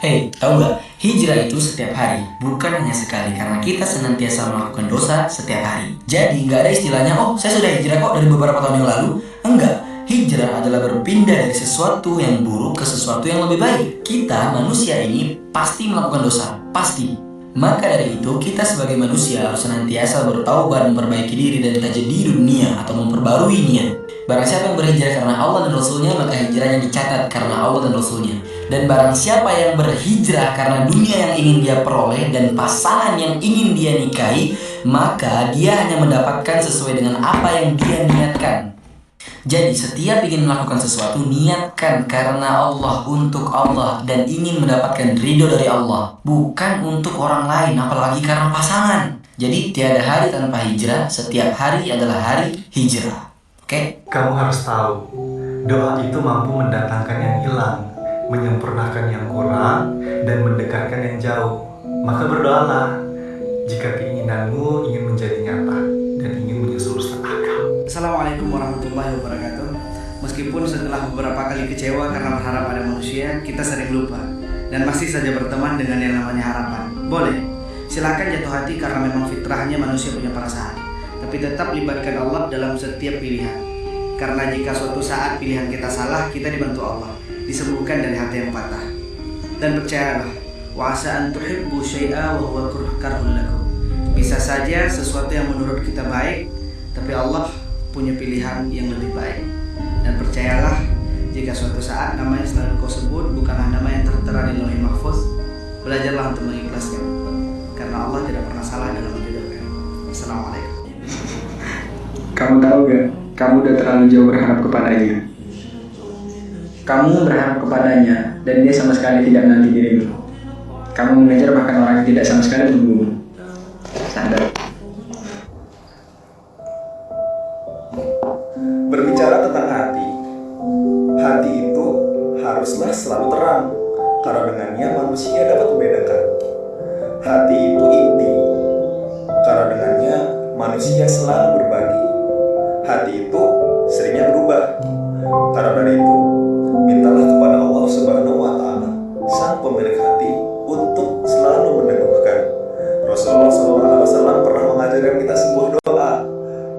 Hey, tahu nggak? Hijrah itu setiap hari, bukan hanya sekali karena kita senantiasa melakukan dosa setiap hari. Jadi nggak ada istilahnya, oh saya sudah hijrah kok dari beberapa tahun yang lalu. Enggak, hijrah adalah berpindah dari sesuatu yang buruk ke sesuatu yang lebih baik. Kita manusia ini pasti melakukan dosa, pasti. Maka dari itu, kita sebagai manusia harus senantiasa bertaubat, memperbaiki diri dan tajdidun dunia atau memperbarui niat. Barang siapa yang berhijrah karena Allah dan Rasulnya, maka hijrahnya dicatat karena Allah dan Rasulnya. Dan barang siapa yang berhijrah karena dunia yang ingin dia peroleh dan pasangan yang ingin dia nikahi, maka dia hanya mendapatkan sesuai dengan apa yang dia niatkan. Jadi setiap ingin melakukan sesuatu, niatkan karena Allah, untuk Allah, dan ingin mendapatkan ridho dari Allah, bukan untuk orang lain, apalagi karena pasangan. Jadi tiada hari tanpa hijrah, setiap hari adalah hari hijrah. Oke? Kamu harus tahu, doa itu mampu mendatangkan yang hilang, menyempurnakan yang kurang, dan mendekatkan yang jauh. Maka berdoalah jika keinginanmu ingin menjadi nyata dan ingin menyusul akal. Assalamualaikum warahmatullahi wabarakatuh. Meskipun setelah beberapa kali kecewa karena berharap pada manusia, kita sering lupa dan masih saja berteman dengan yang namanya harapan. Boleh, silakan jatuh hati karena memang fitrahnya manusia punya perasaan. Tapi tetap libatkan Allah dalam setiap pilihan. Karena jika suatu saat pilihan kita salah, kita dibantu Allah, disembuhkan dari hati yang patah. Dan percayalah, wa asa an tuhibbu syai'a wa huwa karhun lakum. Bisa saja sesuatu yang menurut kita baik, tapi Allah punya pilihan yang lebih baik. Dan percayalah, jika suatu saat nama yang selalu kau sebut bukanlah nama yang tertera di Lauhul Mahfuz, belajarlah untuk mengikhlaskan, karena Allah tidak pernah salah dalam menjodohkan. Assalamualaikum. Kamu tahu gak? Kamu udah terlalu jauh berharap kepadanya. Kamu berharap kepadanya dan dia sama sekali tidak menanti dirimu. Kamu mengejar bahkan orang yang tidak sama sekali menunggumu. Sadar. Berbicara tentang hati, hati itu haruslah selalu terang, karena dengannya manusia dapat membedakan. Hati itu inti, karena dengannya manusia selalu berbagi. Hati itu seringnya berubah, karena dari itu mintalah kepada Allah Subhanahu wa Ta'ala, Sang Pemilik hati, untuk selalu meneguhkan. Rasulullah SAW pernah mengajarkan kita sebuah doa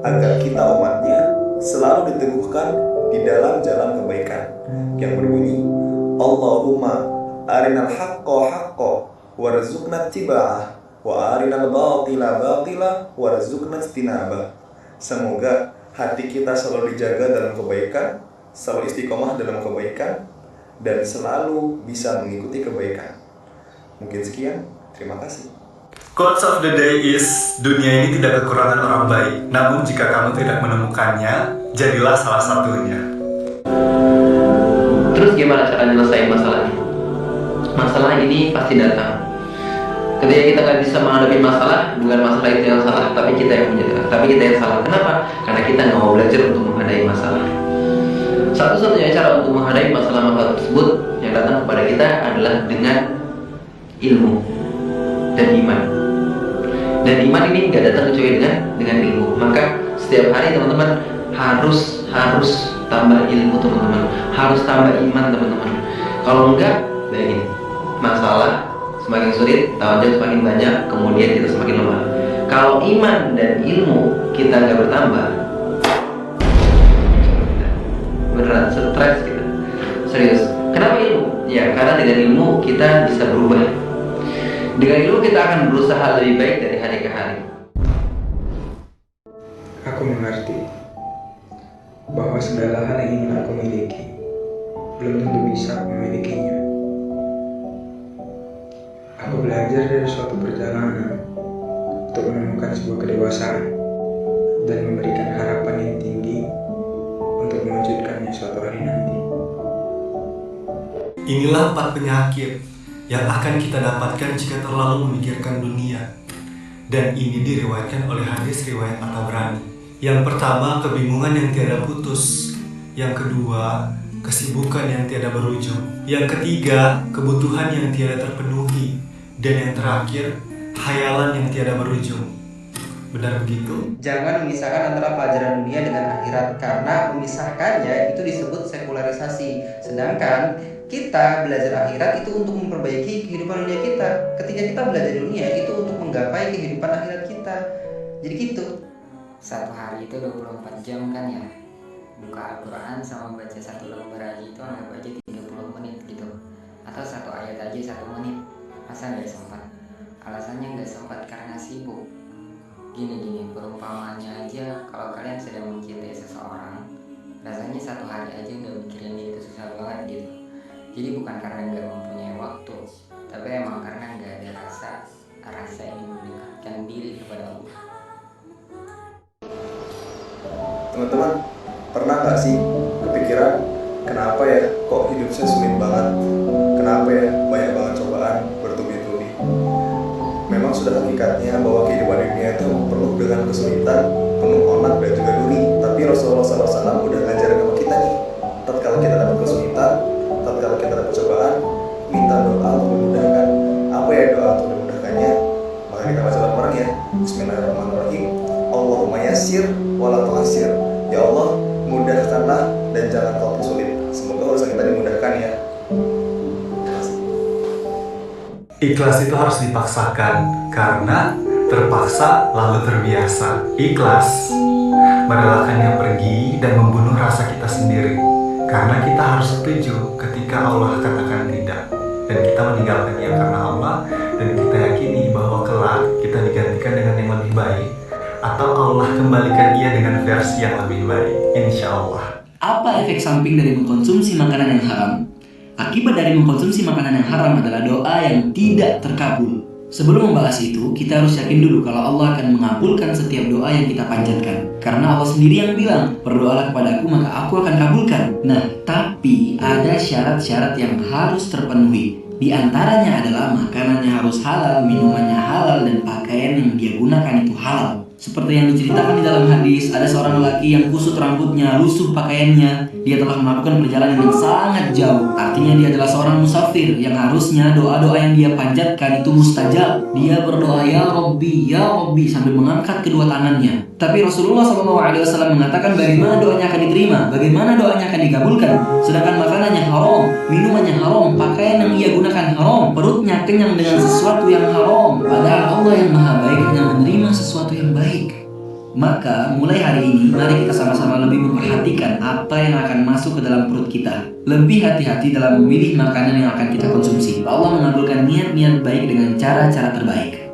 agar kita umatnya selalu diteguhkan di dalam jalan kebaikan, yang berbunyi, Allahumma arinal haqqo haqqo warzuqna tiba'ah wa arinal batila batila warzuqna istinabah. Semoga hati kita selalu dijaga dalam kebaikan, selalu istiqomah dalam kebaikan, dan selalu bisa mengikuti kebaikan. Mungkin sekian, terima kasih. Quotes of the day is, dunia ini tidak kekurangan orang baik, namun jika kamu tidak menemukannya, jadilah salah satunya. Terus gimana cara nyelesain masalahnya? Masalah ini pasti datang. Ketika kita nggak bisa menghadapi masalah, bukan masalah itu yang salah, tapi kita yang salah. Kenapa? Karena kita nggak mau belajar untuk menghadapi masalah. Satu-satunya cara untuk menghadapi masalah-masalah tersebut yang datang kepada kita adalah dengan ilmu dan iman. Dan iman ini nggak datang kecuali dengan ilmu. Maka setiap hari teman-teman harus tambah ilmu teman-teman, harus tambah iman teman-teman. Kalau enggak, bayangin, masalah semakin sulit, tawajud semakin banyak, kemudian kita semakin lemah. Kalau iman dan ilmu kita nggak bertambah, beneran stres kita, serius. Kenapa ilmu? Ya karena dengan ilmu kita bisa berubah. Dengan ilmu kita akan berusaha lebih baik dari hari ke hari. Aku mengerti bahwa segala hal yang ingin aku miliki belum tentu bisa aku memilikinya. Aku belajar dari suatu perjalanan untuk menemukan sebuah kedewasaan dan memberikan harapan yang tinggi untuk mewujudkannya suatu hari nanti. Inilah 4 penyakit yang akan kita dapatkan jika terlalu memikirkan dunia. Dan ini diriwayatkan oleh hadis riwayat At-Tabrani. Yang pertama, kebingungan yang tiada putus. Yang kedua, kesibukan yang tiada berujung. Yang ketiga, kebutuhan yang tiada terpenuhi. Dan yang terakhir, khayalan yang tiada berujung. Benar begitu? Jangan memisahkan antara pelajaran dunia dengan akhirat, karena memisahkannya itu disebut sekularisasi. Sedangkan kita belajar akhirat itu untuk memperbaiki kehidupan dunia kita. Ketika kita belajar dunia itu untuk menggapai kehidupan akhirat kita. Jadi gitu. Satu hari itu 24 jam kan ya. Buka Al-Quran sama baca satu lembar aja itu anggap aja 30 menit gitu. Atau satu ayat aja 1 menit. Masa nggak sempat? Alasannya nggak sempat karena sibuk. Gini perumpamaannya aja, kalau kalian sedang mencintai seseorang, rasanya satu hari aja nggak mikirin dia itu susah banget gitu. Jadi bukan karena nggak mempunyai waktu, tapi emang karena nggak ada rasa ingin mendekatkan diri kepada Allah. Teman-teman, pernah nggak sih kepikiran kenapa ya kok hidup saya sulit banget? Kenapa ya banyak banget cobaan bertubi-tubi? Memang sudah hakikatnya bahwa kehidupan dunia itu penuh dengan kesulitan, penuh onak dan juga duri. Tapi Rasulullah SAW udah ngajarin sama kita nih, tatkala kita dapat kesulitan, tatkala kita dapat cobaan, minta doa untuk dimudahkan. Apa ya doa untuk dimudahkannya? Maka kita baca bareng-bareng ya. Bismillahirrahmanirrahim. Allahumma yassir wala tu'assir. Ya Allah, mudahkanlah dan jangan kau persulit. Semoga urusan kita dimudahkan ya. Ikhlas itu harus dipaksakan, karena terpaksa lalu terbiasa. Ikhlas merelakannya pergi dan membunuh rasa kita sendiri, karena kita harus setuju ketika Allah katakan tidak, dan kita meninggalkannya karena Allah, dan kita yakini bahwa kelak kita digantikan dengan yang lebih baik, atau Allah kembalikan ia dengan versi yang lebih baik, insya Allah. Apa efek samping dari mengkonsumsi makanan yang haram? Akibat dari mengkonsumsi makanan yang haram adalah doa yang tidak terkabul. Sebelum membahas itu, kita harus yakin dulu kalau Allah akan mengabulkan setiap doa yang kita panjatkan. Karena Allah sendiri yang bilang, berdoalah kepadaku maka aku akan kabulkan. Nah, tapi ada syarat-syarat yang harus terpenuhi. Di antaranya adalah makanannya harus halal, minumannya halal, dan pakaian yang dia gunakan itu halal. Seperti yang diceritakan di dalam hadis, ada seorang lelaki yang kusut rambutnya, lusuh pakaiannya. Dia telah melakukan perjalanan yang sangat jauh. Artinya dia adalah seorang musafir yang harusnya doa-doa yang dia panjatkan itu mustajab. Dia berdoa ya Rabbi sambil mengangkat kedua tangannya. Tapi Rasulullah SAW mengatakan bagaimana doanya akan diterima, bagaimana doanya akan dikabulkan. Sedangkan makanannya haram, minumannya haram, pakaian yang ia gunakan haram, perutnya kenyang dengan sesuatu yang haram. Padahal Allah yang maha baik hanya menerima sesuatu yang baik. Maka mulai hari ini mari kita sama-sama lebih memperhatikan apa yang akan masuk ke dalam perut kita. Lebih hati-hati dalam memilih makanan yang akan kita konsumsi. Allah mengabulkan niat-niat baik dengan cara-cara terbaik.